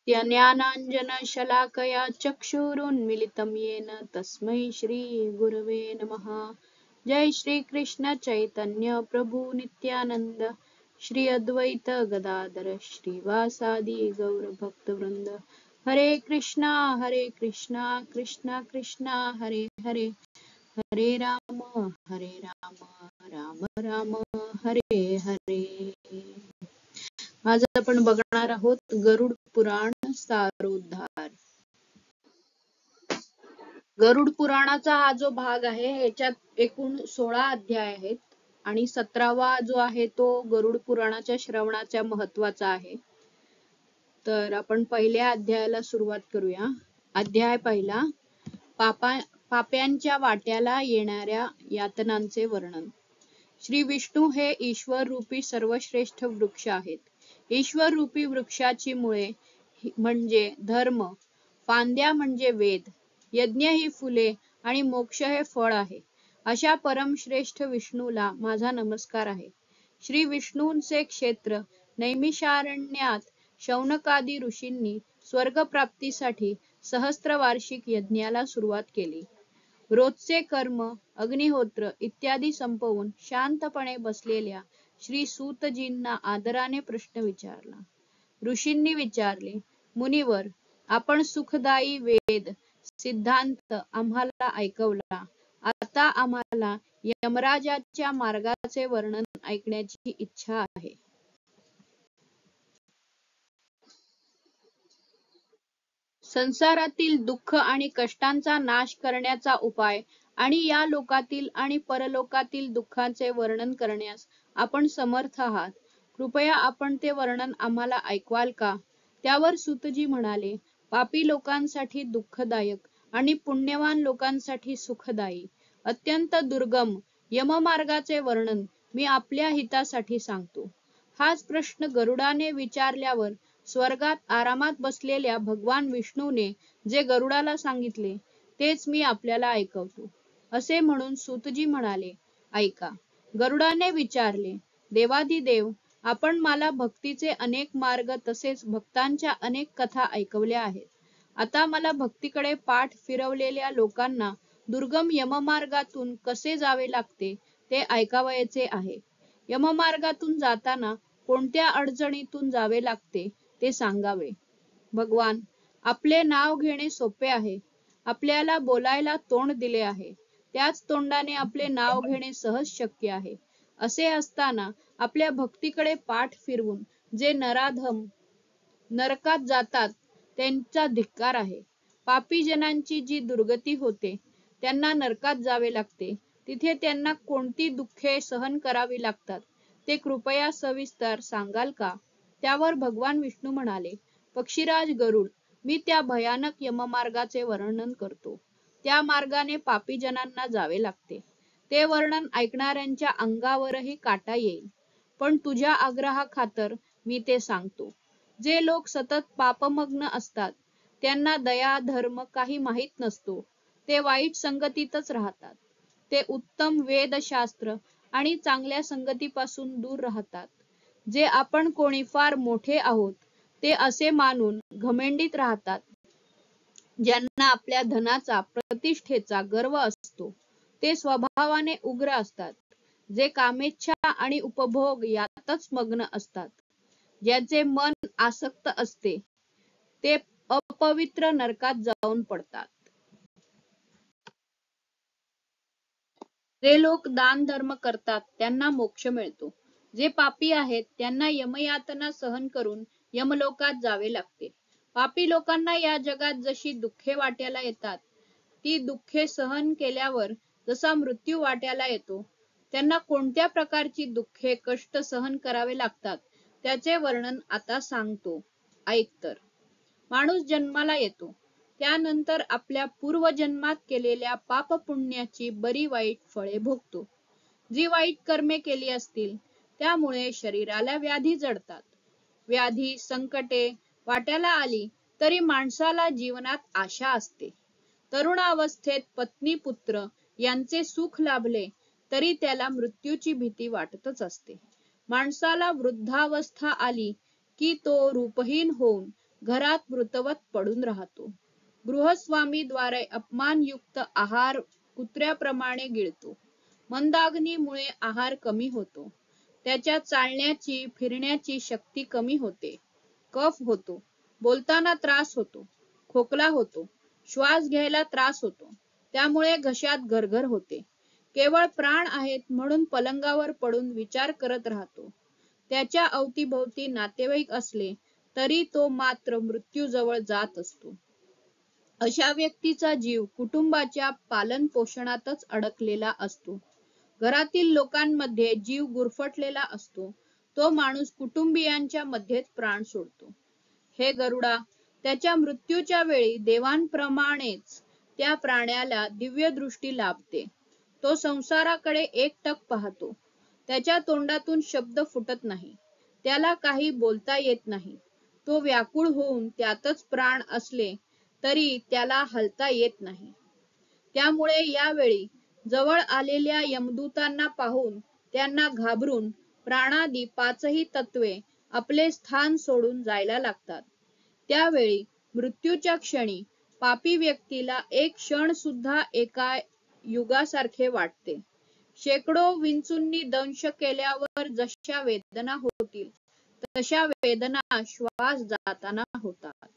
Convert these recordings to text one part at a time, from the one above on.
ज्ञानाञ्जनशलाकया चक्षुरुन्मिलितं येन तस्मै श्री गुरवे नमः। जय श्री कृष्ण चैतन्य प्रभु नित्यानंद, श्री अद्वैत गदाधर श्रीवासादि गौर भक्तवृंद। हरे कृष्णा कृष्णा कृष्णा हरे हरे, हरे राम राम राम हरे हरे। आज आपण बघणार आहोत गरुड पुराण सारोद्धार। गरुड पुराणाचा हा जो भाग आहे याच्यात एकूण 16 अध्याय आहेत आणि 17वा जो आहे तो गरुड पुराणाच्या श्रवणाच्या महत्वाचा आहे। तर आपण पहिल्या अध्यायाला सुरुवात करूया। अध्याय पहिला, पाप्यांच्या वाट्याला येणाऱ्या यातनांचे वर्णन। श्री विष्णू हे ईश्वर रूपी सर्वश्रेष्ठ वृक्ष आहेत। ईश्वर रूपी वृक्षाची मुळे म्हणजे धर्म, फांद्या म्हणजे वेद, यज्ञ ही फुले आणि मोक्ष हे फळ आहे। अशा परमश्रेष्ठ विष्णूला माझा नमस्कार आहे। श्री विष्णूंचे क्षेत्र नैमिषारण्यात शौनकादी ऋषींनी स्वर्गप्राप्तीसाठी सहस्त्रवार्षिक यज्ञाला सुरुवात केली। रोजचे कर्म, अग्निहोत्र इत्यादी संपवून शांतपणे बसलेल्या श्री सूतजींना आदराने प्रश्न विचारला। ऋषींनी विचारले, मुनिवर, आपण सुखदायी वेद सिद्धांत आम्हाला ऐकवला, आता आम्हाला यमराजाच्या मार्गाचे वर्णन ऐकण्याची इच्छा आहे। संसारातील दुःख आणि कष्टांचा नाश करण्याचा उपाय आणि या लोकातील आणि परलोकातील दुःखांचे वर्णन करण्यास आपण समर्थ आहात। कृपया आपण ते वर्णन आम्हाला ऐकवाल का? त्यावर सूतजी म्हणाले, पापी लोकांसाठी दुःखदायक आणि पुण्यवान लोकांसाठी सुखदायी अत्यंत दुर्गम यममार्गाचे वर्णन मी आपल्या हितासाठी सांगतो। हाच प्रश्न गरुडाने विचारल्यावर स्वर्गात आरामात बसलेल्या भगवान विष्णूने जे गरुडाला सांगितले तेच मी आपल्याला ऐकवतो। असे म्हणून सूतजी म्हणाले, ऐका। गरुडाने विचारले, देवादिदेव, आपण मला भक्तीचे अनेक मार्ग तसेच भक्तांच्या अनेक कथा ऐकवल्या आहेत। आता मला भक्तीकडे पाठ फिरवलेल्या लोकांना दुर्गम यममार्गातून कसे जावे लागते ते ऐकावयाचे आहे। यममार्गातून जाताना कोणत्या अडचणीतून जावे लागते ते सांगावे। भगवान, आपले नाव घेणे सोपे आहे। आपल्याला बोलायला तोंड दिले आहे, त्याच तोंडाने आपले नाव घेणे सहज शक्य आहे। असे असताना आपल्या भक्तीकडे पाठ फिरवून जे नराधम नरकात जातात त्यांचा धिक्कार आहे। पापी जनांची जी दुर्गती होते त्यांना नरकात जावे लागते, तिथे त्यांना कोणती दुःखे सहन करावी लागतात ते कृपया सविस्तर सांगाल का? त्यावर भगवान विष्णू म्हणाले, पक्षीराज गरुड, मी त्या भयानक यममार्गाचे वर्णन करतो। त्या मार्गाने पापी जनांना जावे लागते। ते वर्णन ऐकणाऱ्यांच्या अंगावरही काटा येईल, पण तुझ्या आग्रहाखातर मी ते सांगतो। जे लोक सतत पापमग्न असतात त्यांना दया धर्म काही माहित नसतो, ते वाईट संगतीतच राहतात। ते उत्तम वेदशास्त्र आणि चांगल्या संगतीपासून दूर राहतात। जे आपण कोणी फार मोठे आहोत ते असे मानून घमेंडीत राहतात। ज्यांना आपल्या धनाचा प्रतिष्ठेचा गर्व असतो ते स्वभावाने उग्र असतात। जे कामेच्छा आणि उपभोग यातच मग्न असतात, ज्याचे मन आसक्त असते ते अपवित्र नरकात जाऊन पडतात। जे लोक दान धर्म करतात त्यांना मोक्ष मिळतो। जे पापी आहेत त्यांना यमयातना सहन करून यमलोकात जावे लागते। पापी लोकांना या जगात जशी दुःखे वाट्याला येतात, ती दुःखे सहन केल्यावर जसा मृत्यू वाट्याला येतो, त्यांना कोणत्या प्रकारची दुःखे कष्ट सहन करावे लागतात त्याचे वर्णन आता सांगतो, ऐक तर। माणूस जन्माला येतो, त्यानंतर आपल्या पूर्वजन्मात केलेल्या पापपुण्याची बरी वाईट फळे भोगतो। जी वाईट कर्मे केली असतील त्यामुळे शरीराला व्याधी जडतात। व्याधी संकटे वाट्याला आली तरी माणसाला जीवनात आशा असते। तरुणावस्थेत पत्नी पुत्र यांचे सुख लाभले तरी त्याला मृत्यूची भीती वाटतच असते। माणसाला वृद्धावस्था आली की तो रूपहीन होऊन घरात मृतवत पडून राहतो. गृहस्वामीद्वारे अपमानयुक्त आहार कुत्र्याप्रमाणे गिळतो. मंदाग्नीमुळे आहार कमी होतो. त्याच्या चालण्याची फिरण्याची शक्ती कमी होते. कफ होतो. बोलताना त्रास होतो. खोकला होतो. श्वास घ्यायला त्रास होतो. त्यामुळे घशात गरगर होते. केवळ प्राण आहेत म्हणून पलंगावर पडून विचार करत राहतो. त्याच्या अवतीभोवती नातेवाईक असले तरी तो मात्र मृत्यूजवळ जात असतो. अशा व्यक्तीचा जीव कुटुंबाच्या पालनपोषणातच अडकलेला असतो. घरातील लोकांमध्ये जीव गुरफटलेला असतो. तो माणूस कुटुंबियांच्या मध्येच प्राण सोडतो. हे गरुडा, त्याच्या मृत्यूच्या वेळी देवांप्रमाणेच त्या प्राण्याला दिव्यदृष्टी लाभते. तो संसाराकडे एकटक पाहतो. त्याच्या तोंडातून शब्द फुटत नाही. त्याला काही बोलता येत नाही. तो व्याकुळ होऊन त्यातच प्राण असले तरी त्याला हलता येत नाही. त्यामुळे यावेळी जवळ आलेल्या यमदूतांना पाहून त्यांना घाबरून प्राणादी पाचही तत्वे आपले स्थान सोडून जायला लागतात. त्यावेळी मृत्यूच्या क्षणी पापी व्यक्तीला एक क्षण सुद्धा एका युगासारखे वाटते. शेकडो विंचूंनी दंश केल्यावर जशा वेदना होतील तशा वेदना श्वास जाताना होतात.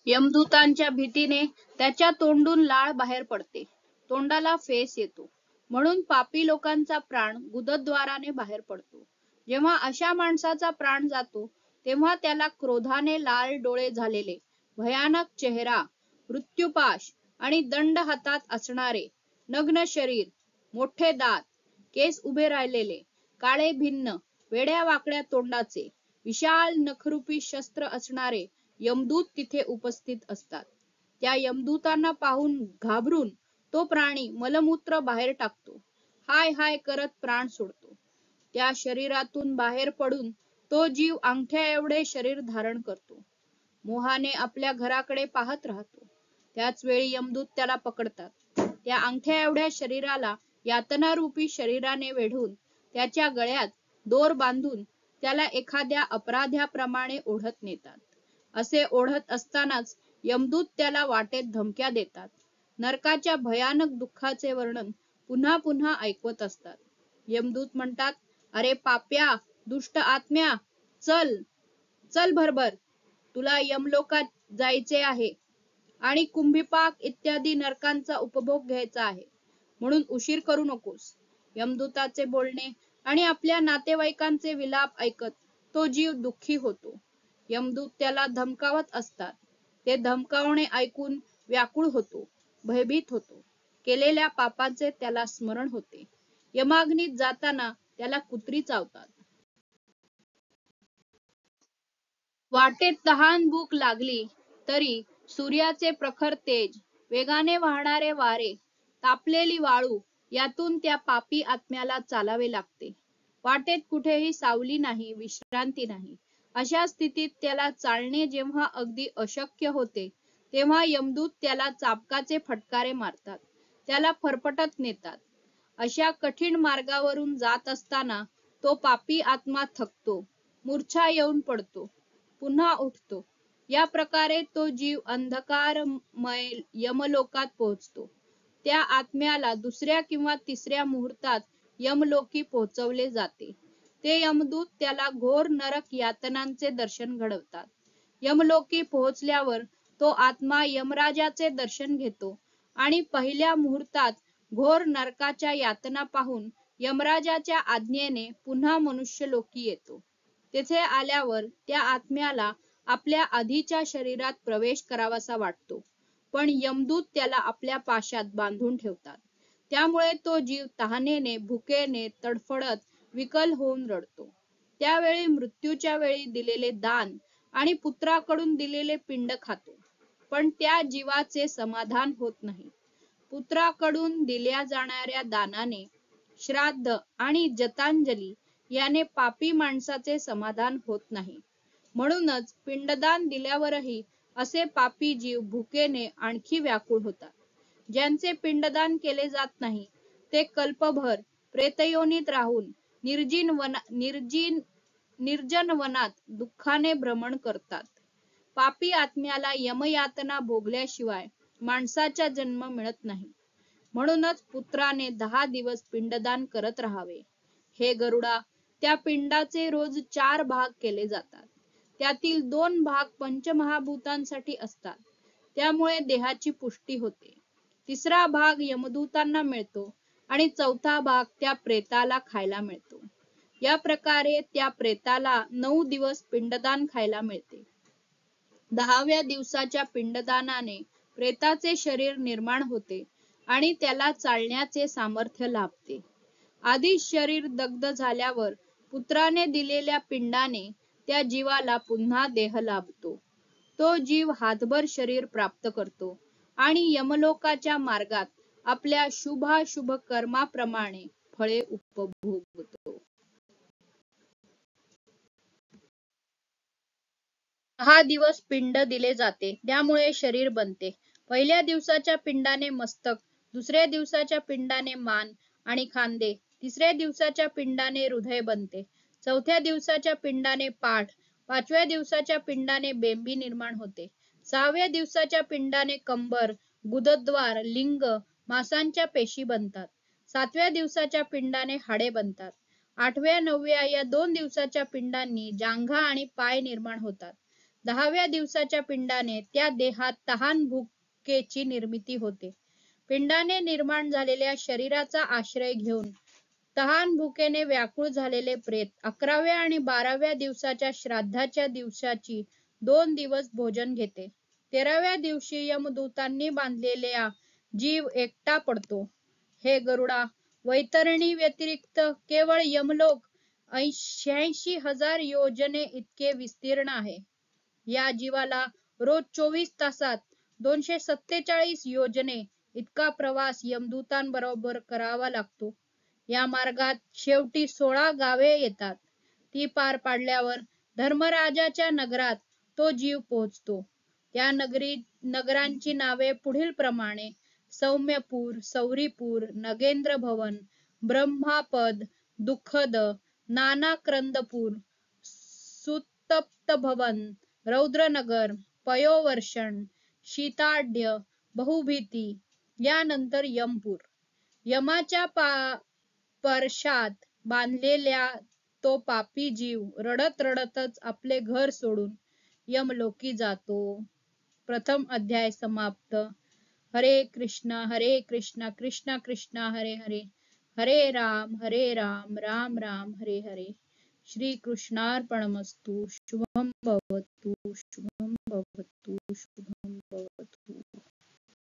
यमदूतांच्या भीतीने त्याच्या तोंडून लाळ बाहेर पडते. तोंडाला फेस येतो. म्हणून पापी लोकांचा प्राण गुदद्वाराने बाहेर पडतो. जेव्हा अशा माणसाचा प्राण जातो तेव्हा त्याला क्रोधाने लाल डोळे झालेले, भयानक चेहरा, मृत्युपाश आणि दंड हातात असणारे, नग्न शरीर, मोठे दात, केस उभे राहिलेले, काळे भिन्न, वेड्या-वाकड्या तोंडाचे, विशाल नखरूपी शस्त्र असणारे यमदूत तिथे उपस्थित असतात. त्या यमदूतांना पाहून घाबरून तो प्राणी मलमूत्र बाहेर टाकतो. हाय हाय करत प्राण सोडतो. त्या शरीरातून बाहेर पडून तो जीव अंगठ्या एवढे शरीर धारण करतो. मोहाने आपल्या घराकडे पाहत राहतो. त्याच वेळी यमदूत त्याला पकडतात. त्या अंगठ्या एवढ्या शरीराला यातनारूपी शरीराने वेढून त्याच्या गळ्यात दोर बांधून त्याला एखाद्या अपराध्याप्रमाणे ओढत नेतात. असे ओढत असतानाच यमदूत त्याला वाटेत धमक्या देतात. नरकाच्या भयानक दुःखाचे वर्णन पुन्हा पुन्हा ऐकवत असतात. यमदूत म्हणतात, अरे पाप्या, दुष्ट आत्म्या, चल चल भरभर, तुला यमलोकात जायचे आहे आणि कुंभीपाक इत्यादी नरकांचा उपभोग घ्यायचा आहे. म्हणून उशीर करू नकोस. यमदूताचे बोलणे आणि आपल्या नातेवाईकांचे विलाप ऐकत तो जीव दुःखी होतो. यमदूत त्याला धमकावत असतात. ते धमकावणे ऐकून व्याकुळ होतो, भयभीत होतो. केलेल्या पापाचे त्याला स्मरण होते. यमाग्नीत जाताना त्याला कुत्री चावतात. वाटेत तहान भूक लागली तरी सूर्याचे प्रखर तेज, वेगाने वाहणारे वारे, तापलेली वाळू यातून त्या पापी आत्म्याला चालावे लागते. वाटेत कुठेही सावली नाही, विश्रांती नाही. अशा स्थितीत त्याला चालणे जेव्हा अगदी अशक्य होते तेव्हा यमदूत त्याला चाबकाचे फटकारे मारतात. त्याला फरफटत नेतात. अशा कठीण मार्गावरून जात असताना तो पापी आत्मा थकतो, मूर्छा येऊन पडतो, पुन्हा उठतो. या प्रकारे तो जीव अंधकारमय यमलोकात पोहोचतो. त्या आत्म्याला दुसऱ्या किंवा तिसऱ्या मुहूर्तात यमलोकी पोहोचवले जाते. ते यमदूत त्याला घोर नरक यातनांचे दर्शन घडवतात. यमलोकी पोहोचल्यावर तो आत्मा यमराजाचे दर्शन घेतो आणि पहिल्या मुहूर्तात घोर नरकाच्या यातना पाहून यमराजाच्या आज्ञेने पुन्हा मनुष्यलोकी येतो. तेथे आल्यावर त्या आत्म्याला आपल्या आधीच्या शरीरात प्रवेश करावासा वाटतो, पण यमदूत त्याला आपल्या पाशात बांधून ठेवतात. त्यामुळे तो जीव तहानेने, भुकेने तडफडत विकल होऊन रडतो. त्यावेळी मृत्यूच्या वेळी दिलेले दान आणि पुत्राकडून दिलेले पिंड खातो, पण त्या जीवाचे समाधान होत नाही. पुत्राकडून दिल्या जाणाऱ्या दानाने, श्राद्ध आणि जतांजली याने पापी माणसाचे समाधान होत नाही. म्हणूनच पिंडदान दिल्यावरही असे पापी जीव भुकेने आणखी व्याकुळ होतात. ज्यांचे पिंडदान केले जात नाही ते कल्पभर प्रेतयोनीत राहून निर्जीन निर्जन वनात दुःखाने भ्रमण करतात. पापी आत्म्याला यमयातना भोगल्याशिवाय माणसाचा जन्म मिळत नाही. म्हणूनच पुत्राने 10 दिवस पिंडदान करत राहावे. हे गरुडा, त्या पिंडाचे रोज 4 भाग केले जातात. त्यातील 2 भाग पंचमहाभूतांसाठी असतात. त्यामुळे देहाची पुष्टी होते. 3रा भाग यमदूतांना मिळतो आणि 4था भाग त्या प्रेताला खायला मिळतो. या प्रकारे त्या प्रेताला 9 दिवस पिंडदान खायला मिळते. 10व्या दिवसाच्या पिंडदानाने प्रेताचे शरीर निर्माण होते आणि त्याला चालण्याचे सामर्थ्य लाभते. आधी शरीर दग्ध झाल्यावर पुत्राने दिलेल्या पिंडाने त्या जीवाला पुन्हा देह लाभतो. तो जीव हातभर शरीर प्राप्त करतो आणि यमलोकाच्या मार्गात आपल्या शुभाशुभ कर्माप्रमाणे फळे उपभोगतो. 10 दिवस पिंड दिले जाते, त्यामुळे शरीर बनते. पहिल्या दिवसाच्या पिंडाने मस्तक, 2ऱ्या दिवसाच्या पिंडाने मान आणि खांदे, 3ऱ्या दिवसाच्या पिंडाने हृदय बनते, 4थ्या दिवसाच्या पिंडाने पाठ, 5व्या दिवसाच्या पिंडाने बेंबी निर्माण होते, 6व्या दिवसाच्या पिंडाने कंबर, गुदद्वार, लिंग, मांसाच्या पेशी बनतात, 7व्या दिवसाच्या पिंडाने हाडे बनतात, 8व्या 9व्या या 2 दिवसाच्या पिंडांनी जांघा आणि पाय निर्माण होतात. 10व्या दिवसाच्या पिंडाने त्या देहात तहान भुकेची निर्मिती होते. पिंडाने निर्माण झालेल्या शरीराचा आश्रय घेऊन तहान भुकेने व्याकुळ झालेले प्रेत 11व्या आणि 12व्या दिवसाच्या श्राद्धाच्या दिवसाची 2 दिवस भोजन घेते. 13व्या दिवशी यमदूतांनी बांधलेला जीव एकटा पडतो. हे गरुडा, वैतरणी व्यतिरिक्त केवळ यमलोक 86,000 योजने इतके विस्तीर्ण आहे. या जीवाला रोज 24 तासात 247 योजने इतका प्रवास यमदूतांबरोबर करावा लागतो. या मार्गात शेवटी 16 गावे येतात. ती पार पाडल्यावर धर्मराजाच्या नगरात तो जीव पोहोचतो. त्या नगरांची नावे पुढील प्रमाणे: सौम्यपूर, सौरीपूर, नगेंद्र भवन, ब्रह्मापद, दुःखद, नानाक्रंदपूर, सुतप्त भवन, रौद्रनगर, पयोवर्षण, शीताढ्य, बहुभीती, यानंतर यमपूर. यमाच्या परशात बांधलेला तो पापी जीव रडत रडतच आपले घर सोडून यमलोकी जातो. प्रथम अध्याय समाप्त. हरे कृष्णा कृष्णा कृष्णा हरे हरे, हरे राम राम राम हरे हरे. श्री कृष्णार्पणमस्तु. शुभम भवतु, शुभम भवतु, शुभम